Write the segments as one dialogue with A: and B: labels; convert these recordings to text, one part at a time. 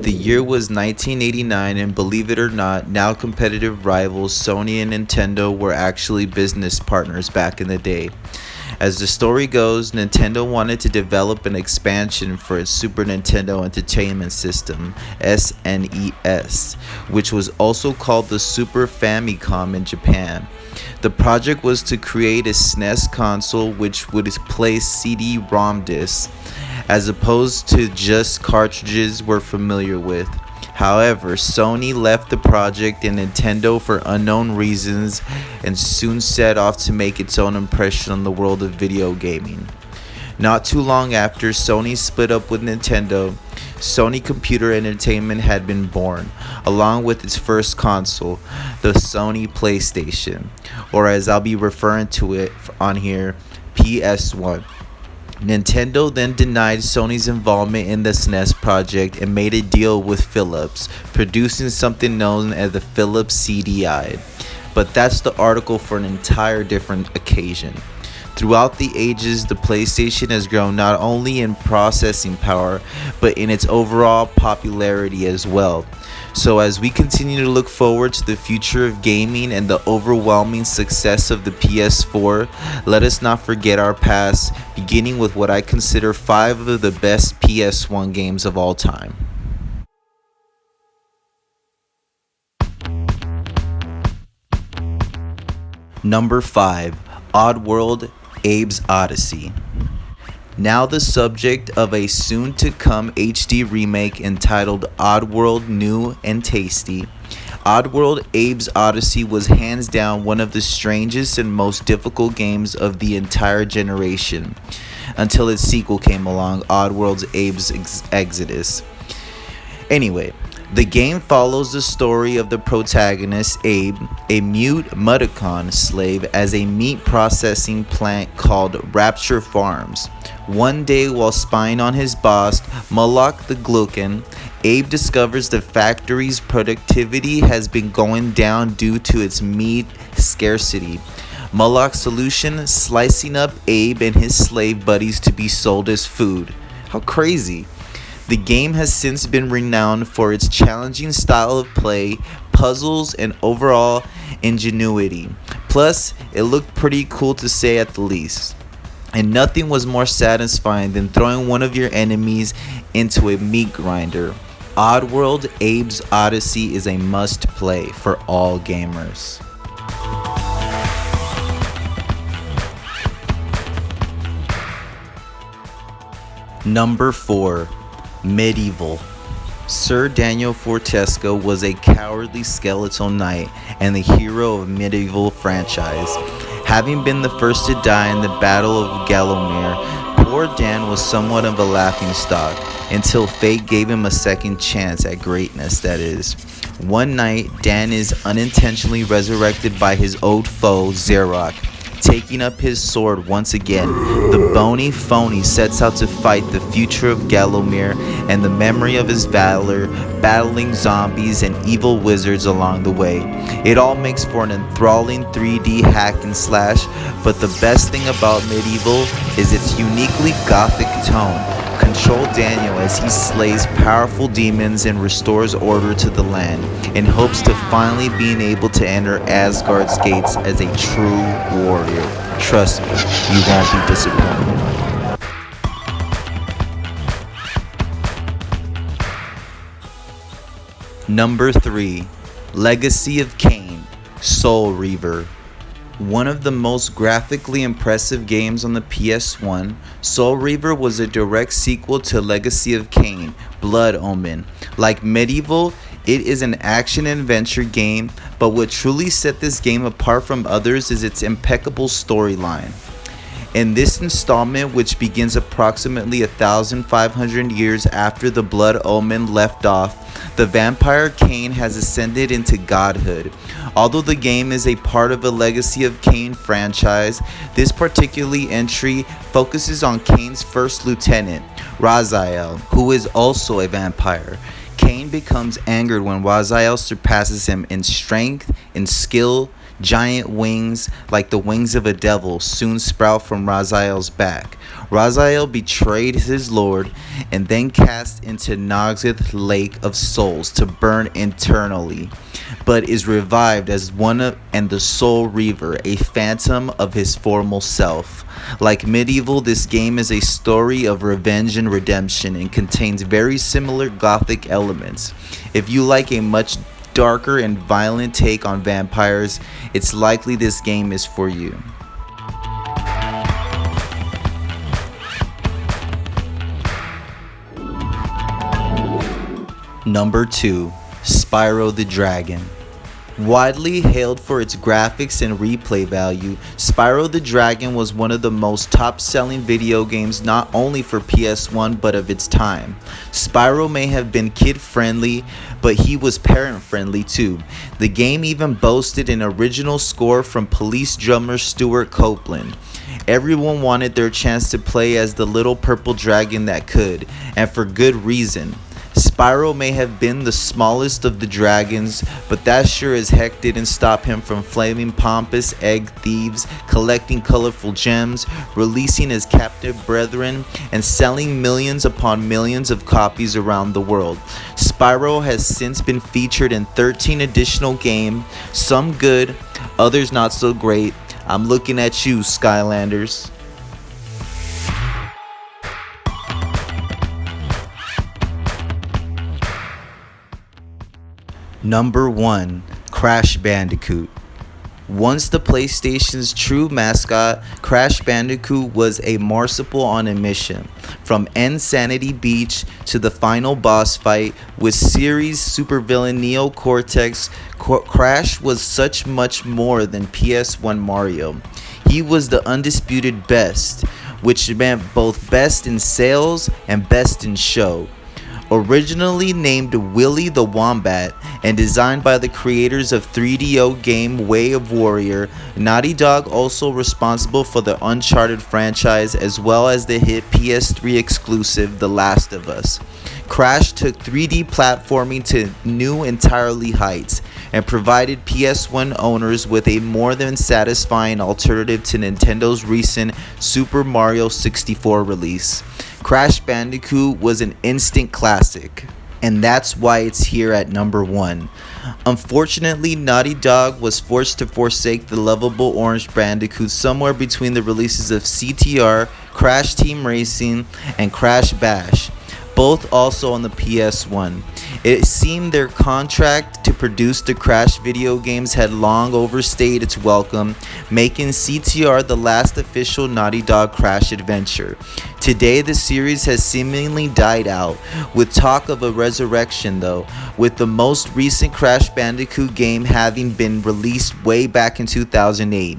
A: The year was 1989, and believe it or not, now competitive rivals Sony and Nintendo were actually business partners back in the day. As the story goes, Nintendo wanted to develop an expansion for its Super Nintendo Entertainment System, SNES, which was also called the Super Famicom in Japan. The project was to create a SNES console which would play CD-ROM discs, as opposed to just cartridges we're familiar with. However, Sony left the project and Nintendo for unknown reasons and soon set off to make its own impression on the world of video gaming. Not too long after Sony split up with Nintendo, Sony Computer Entertainment had been born, along with its first console, the Sony PlayStation, or as I'll be referring to it on here, PS1. Nintendo then denied Sony's involvement in the SNES project and made a deal with Philips, producing something known as the Philips CDI. But that's the article for an entire different occasion. Throughout the ages, the PlayStation has grown not only in processing power, but in its overall popularity as well. So as we continue to look forward to the future of gaming and the overwhelming success of the PS4, let us not forget our past, beginning with what I consider 5 of the best PS1 games of all time. Number 5. Oddworld, Abes Odyssey. Now the subject of a soon-to-come HD remake entitled Oddworld New and Tasty. Oddworld Abes Odyssey was hands down one of the strangest and most difficult games of the entire generation, until its sequel came along, Oddworld's Abes Exodus. Anyway, the game follows the story of the protagonist, Abe, a mute Mudokon slave as a meat processing plant called Rapture Farms. One day while spying on his boss, Moloch the Gluckin, Abe discovers the factory's productivity has been going down due to its meat scarcity. Moloch's solution, slicing up Abe and his slave buddies to be sold as food. How crazy. The game has since been renowned for its challenging style of play, puzzles, and overall ingenuity. Plus, it looked pretty cool to say at the least. And nothing was more satisfying than throwing one of your enemies into a meat grinder. Oddworld Abes Odyssey is a must-play for all gamers. Number 4. Medieval. Sir Daniel Fortescue was a cowardly skeletal knight and the hero of Medieval franchise. Having been the first to die in the Battle of Gallowmere, poor Dan was somewhat of a laughingstock until fate gave him a second chance at greatness, that is. One night, Dan is unintentionally resurrected by his old foe, Zarok. Taking up his sword once again, the bony phony sets out to fight the future of Gallowmere and the memory of his valor, battling zombies and evil wizards along the way. It all makes for an enthralling 3D hack and slash, but the best thing about Medieval is its uniquely gothic tone. Control Daniel as he slays powerful demons and restores order to the land, in hopes to finally being able to enter Asgard's gates as a true warrior. Trust me, you won't be disappointed. Number 3. Legacy of Kain, Soul Reaver. One of the most graphically impressive games on the PS1, Soul Reaver was a direct sequel to Legacy of Kain, Blood Omen. Like Medieval, it is an action-adventure game, but what truly set this game apart from others is its impeccable storyline. In this installment, which begins approximately 1,500 years after the Blood Omen left off, the vampire Kain has ascended into godhood. Although the game is a part of the Legacy of Kain franchise, this particular entry focuses on Kain's first lieutenant, Raziel, who is also a vampire. Kain becomes angered when Raziel surpasses him in strength, in skill, Giant wings, like the wings of a devil, soon sprout from Raziel's back. Raziel betrayed his lord and then cast into Nogzith Lake of Souls to burn eternally, but is revived as and the Soul Reaver, a phantom of his former self. Like Medieval, this game is a story of revenge and redemption and contains very similar gothic elements. If you like a much darker and violent take on vampires, it's likely this game is for you. Number 2. Spyro the Dragon. Widely hailed for its graphics and replay value, Spyro the Dragon was one of the most top-selling video games not only for PS1 but of its time. Spyro may have been kid-friendly, but he was parent-friendly too. The game even boasted an original score from Police drummer Stuart Copeland. Everyone wanted their chance to play as the little purple dragon that could, and for good reason. Spyro may have been the smallest of the dragons, but that sure as heck didn't stop him from flaming pompous egg thieves, collecting colorful gems, releasing his captive brethren, and selling millions upon millions of copies around the world. Spyro has since been featured in 13 additional games, some good, others not so great. I'm looking at you, Skylanders. Number 1. Crash Bandicoot. Once the PlayStation's true mascot, Crash Bandicoot was a marsupial on a mission. From Insanity Beach to the final boss fight with series supervillain Neo Cortex, Crash was much more than PS1 Mario. He was the undisputed best, which meant both best in sales and best in show. Originally named Willy the Wombat and designed by the creators of 3DO game Way of Warrior, Naughty Dog also responsible for the Uncharted franchise as well as the hit PS3 exclusive The Last of Us. Crash took 3D platforming to new entirely heights and provided PS1 owners with a more than satisfying alternative to Nintendo's recent Super Mario 64 release. Crash Bandicoot was an instant classic, and that's why it's here at number 1. Unfortunately, Naughty Dog was forced to forsake the lovable Orange Bandicoot somewhere between the releases of CTR, Crash Team Racing, and Crash Bash, both also on the PS1. It seemed their contract to produce the Crash video games had long overstayed its welcome, making CTR the last official Naughty Dog Crash adventure. Today, the series has seemingly died out, with talk of a resurrection though, with the most recent Crash Bandicoot game having been released way back in 2008.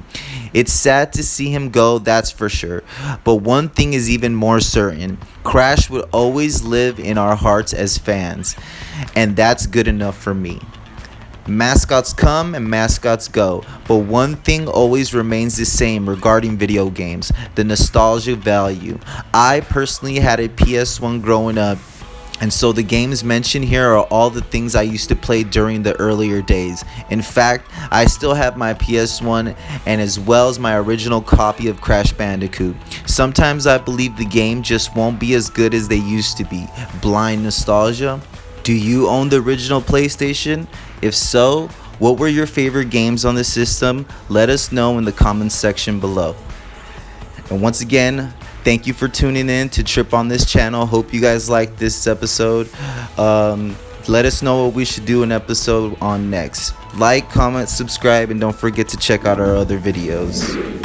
A: It's sad to see him go, that's for sure, but one thing is even more certain: Crash would always live in our hearts as fans, and that's good enough for me. Mascots come and mascots go, but one thing always remains the same regarding video games: the nostalgia value. I personally had a PS1 growing up, and so the games mentioned here are all the things I used to play during the earlier days. In fact, I still have my PS1 and as well as my original copy of Crash Bandicoot. Sometimes I believe the game just won't be as good as they used to be. Blind nostalgia? Do you own the original PlayStation? If so, what were your favorite games on the system? Let us know in the comments section below. And once again, thank you for tuning in to Trip on this channel. Hope you guys liked this episode. Let us know what we should do an episode on next. Like, comment, subscribe, and don't forget to check out our other videos.